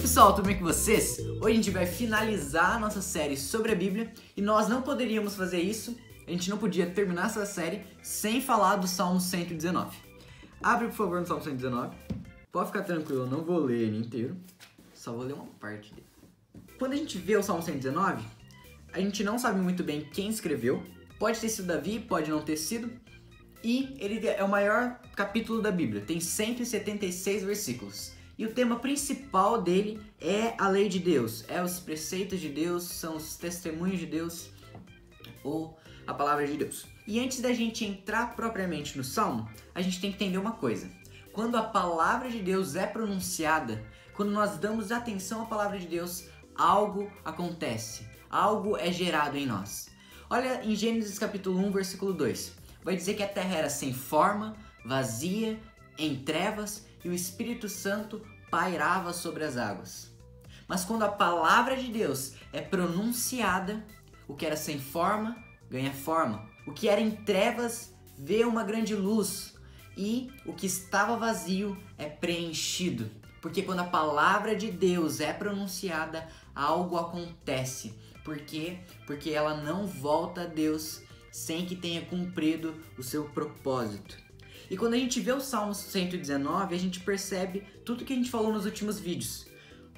pessoal, tudo bem com vocês? Hoje a gente vai finalizar a nossa série sobre a Bíblia e nós não poderíamos fazer isso, a gente não podia terminar essa série sem falar do Salmo 119. Abre por favor no Salmo 119, pode ficar tranquilo, eu não vou ler ele inteiro, só vou ler uma parte dele. Quando a gente vê o Salmo 119, a gente não sabe muito bem quem escreveu, pode ter sido Davi, pode não ter sido, e ele é o maior capítulo da Bíblia, tem 176 versículos. E o tema principal dele é a lei de Deus, é os preceitos de Deus, são os testemunhos de Deus ou a palavra de Deus. E antes da gente entrar propriamente no Salmo, a gente tem que entender uma coisa. Quando a palavra de Deus é pronunciada, quando nós damos atenção à palavra de Deus, algo acontece, algo é gerado em nós. Olha em Gênesis capítulo 1, versículo 2. Vai dizer que a terra era sem forma, vazia, em trevas, e o Espírito Santo pairava sobre as águas. Mas quando a palavra de Deus é pronunciada, o que era sem forma ganha forma. O que era em trevas vê uma grande luz. E o que estava vazio é preenchido. Porque quando a palavra de Deus é pronunciada, algo acontece. Por quê? Porque ela não volta a Deus sem que tenha cumprido o seu propósito. E quando a gente vê o Salmo 119, a gente percebe tudo que a gente falou nos últimos vídeos.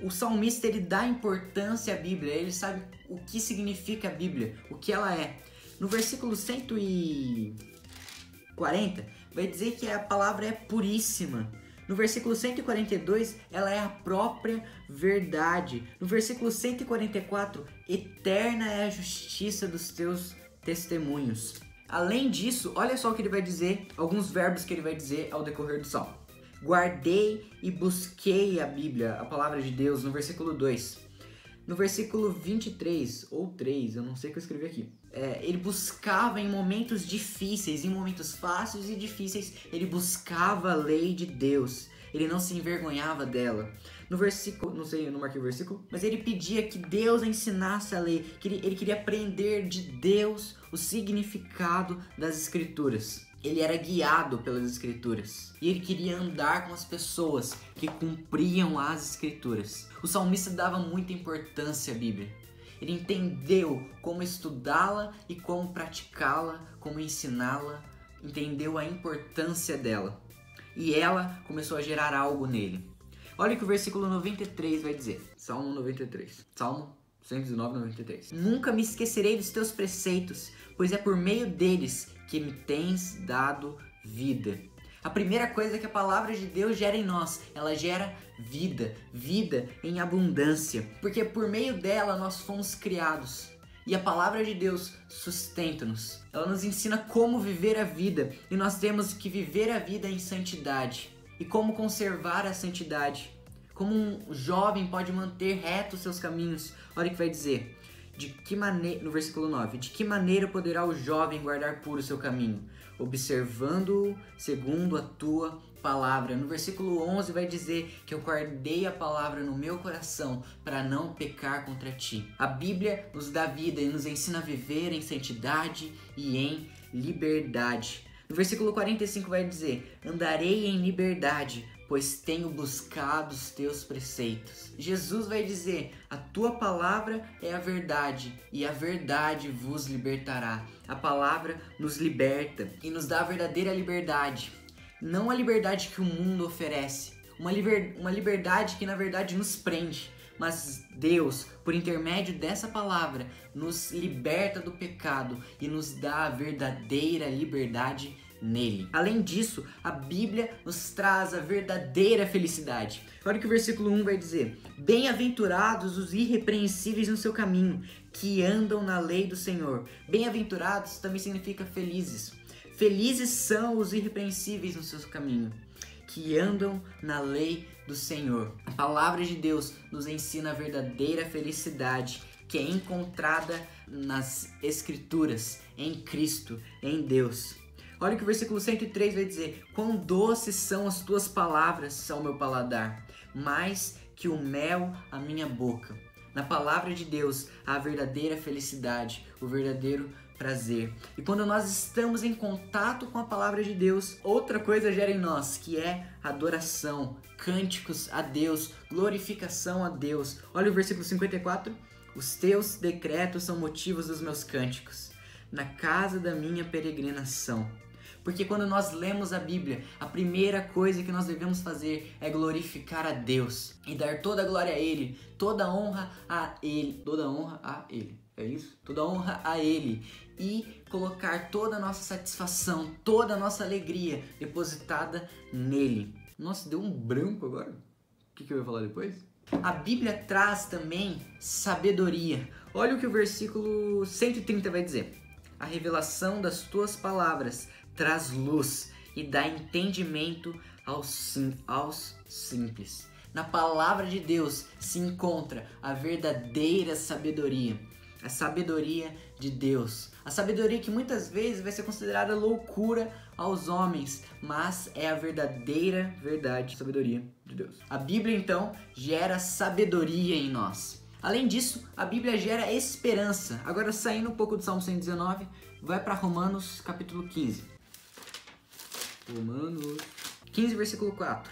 O salmista, ele dá importância à Bíblia, ele sabe o que significa a Bíblia, o que ela é. No versículo 140, vai dizer que a palavra é puríssima. No versículo 142, ela é a própria verdade. No versículo 144, eterna é a justiça dos teus testemunhos. Além disso, olha só o que ele vai dizer, alguns verbos que ele vai dizer ao decorrer do Salmo. Guardei e busquei a Bíblia, a palavra de Deus, no versículo 2. No versículo 23, ou 3, eu não sei o que eu escrevi aqui. Ele buscava em momentos difíceis, em momentos fáceis e difíceis, ele buscava a lei de Deus. Ele não se envergonhava dela. No versículo, não sei, eu não marquei o versículo, mas ele pedia que Deus ensinasse a lei, que ele queria aprender de Deus o significado das Escrituras. Ele era guiado pelas Escrituras e ele queria andar com as pessoas que cumpriam as Escrituras. O salmista dava muita importância à Bíblia. Ele entendeu como estudá-la e como praticá-la, como ensiná-la, entendeu a importância dela. E ela começou a gerar algo nele. Olha o que o versículo 93 vai dizer. Salmo 93. Salmo 119, 93. Nunca me esquecerei dos teus preceitos, pois é por meio deles que me tens dado vida. A primeira coisa que a palavra de Deus gera em nós, ela gera vida, vida em abundância. Porque por meio dela nós fomos criados. E a palavra de Deus sustenta-nos. Ela nos ensina como viver a vida. E nós temos que viver a vida em santidade. E como conservar a santidade. Como um jovem pode manter retos seus caminhos. Olha o que vai dizer. De que maneira, no versículo 9. De que maneira poderá o jovem guardar puro o seu caminho? Observando-o segundo a tua palavra. No versículo 11 vai dizer que eu guardei a palavra no meu coração para não pecar contra ti. A Bíblia nos dá vida e nos ensina a viver em santidade e em liberdade. No versículo 45 vai dizer, andarei em liberdade, pois tenho buscado os teus preceitos. Jesus vai dizer, a tua palavra é a verdade, e a verdade vos libertará. A palavra nos liberta e nos dá a verdadeira liberdade. Não a liberdade que o mundo oferece, uma liberdade que na verdade nos prende. Mas Deus, por intermédio dessa palavra, nos liberta do pecado e nos dá a verdadeira liberdade nele. Além disso, a Bíblia nos traz a verdadeira felicidade. Olha o que o versículo 1 vai dizer. Bem-aventurados os irrepreensíveis no seu caminho, que andam na lei do Senhor. Bem-aventurados também significa felizes. Felizes são os irrepreensíveis no seu caminho, que andam na lei do Senhor. A palavra de Deus nos ensina a verdadeira felicidade, que é encontrada nas Escrituras, em Cristo, em Deus. Olha o que o versículo 103 vai dizer. Quão doces são as tuas palavras ao meu paladar, mais que o mel à minha boca. Na palavra de Deus há a verdadeira felicidade, o verdadeiro prazer. E quando nós estamos em contato com a palavra de Deus, outra coisa gera em nós, que é adoração, cânticos a Deus, glorificação a Deus. Olha o versículo 54. Os teus decretos são motivos dos meus cânticos, na casa da minha peregrinação. Porque quando nós lemos a Bíblia, a primeira coisa que nós devemos fazer é glorificar a Deus e dar toda a glória a Ele, toda a honra a Ele, toda a honra a Ele, é isso? Toda a honra a Ele e colocar toda a nossa satisfação, toda a nossa alegria depositada nele. Nossa, deu um branco agora. O que eu ia falar depois? A Bíblia traz também sabedoria. Olha o que o versículo 130 vai dizer. A revelação das tuas palavras traz luz e dá entendimento aos simples. Na palavra de Deus se encontra a verdadeira sabedoria, a sabedoria de Deus. A sabedoria que muitas vezes vai ser considerada loucura aos homens, mas é a verdadeira verdade, sabedoria de Deus. A Bíblia então gera sabedoria em nós. Além disso, a Bíblia gera esperança. Agora, saindo um pouco do Salmo 119, vai para Romanos capítulo 15. Romanos 15, versículo 4.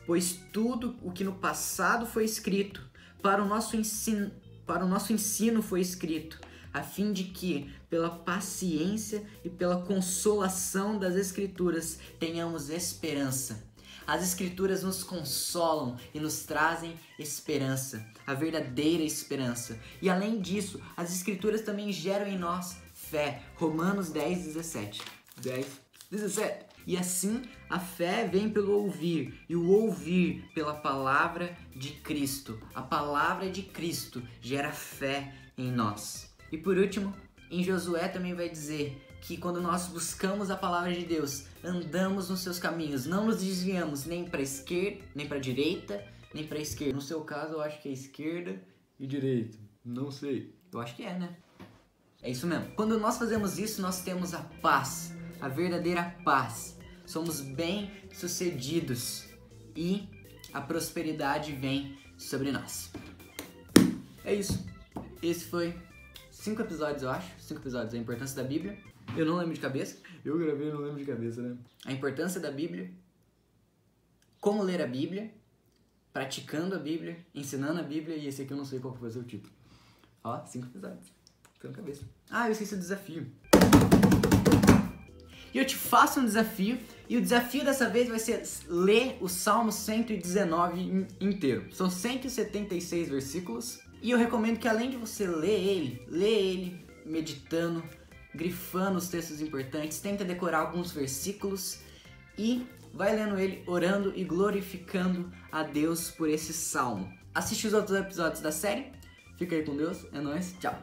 Pois tudo o que no passado foi escrito, para o nosso ensino foi escrito, a fim de que, pela paciência e pela consolação das Escrituras, tenhamos esperança. As Escrituras nos consolam e nos trazem esperança, a verdadeira esperança. E além disso, as Escrituras também geram em nós fé. Romanos 10, 17. 10, 17. E assim, a fé vem pelo ouvir, e o ouvir pela palavra de Cristo. A palavra de Cristo gera fé em nós. E por último, em Josué também vai dizer que quando nós buscamos a palavra de Deus, andamos nos seus caminhos, não nos desviamos nem para a esquerda, nem para a direita, nem para a esquerda. No seu caso, eu acho que é esquerda e direita. Não sei. Eu acho que é, né? É isso mesmo. Quando nós fazemos isso, nós temos a paz, a verdadeira paz. Somos bem-sucedidos e a prosperidade vem sobre nós. É isso. Esse foi 5 episódios, eu acho. 5 episódios. A importância da Bíblia. Eu não lembro de cabeça. Eu gravei e não lembro de cabeça, né? A importância da Bíblia. Como ler a Bíblia. Praticando a Bíblia. Ensinando a Bíblia. E esse aqui eu não sei qual vai ser o título. Ó, 5 episódios. Foi na cabeça. Ah, eu esqueci o desafio. E eu te faço um desafio. E o desafio dessa vez vai ser ler o Salmo 119 inteiro. São 176 versículos. E eu recomendo que além de você ler ele meditando, grifando os textos importantes, tenta decorar alguns versículos e vai lendo ele, orando e glorificando a Deus por esse salmo. Assiste os outros episódios da série. Fica aí com Deus. É nóis. Tchau.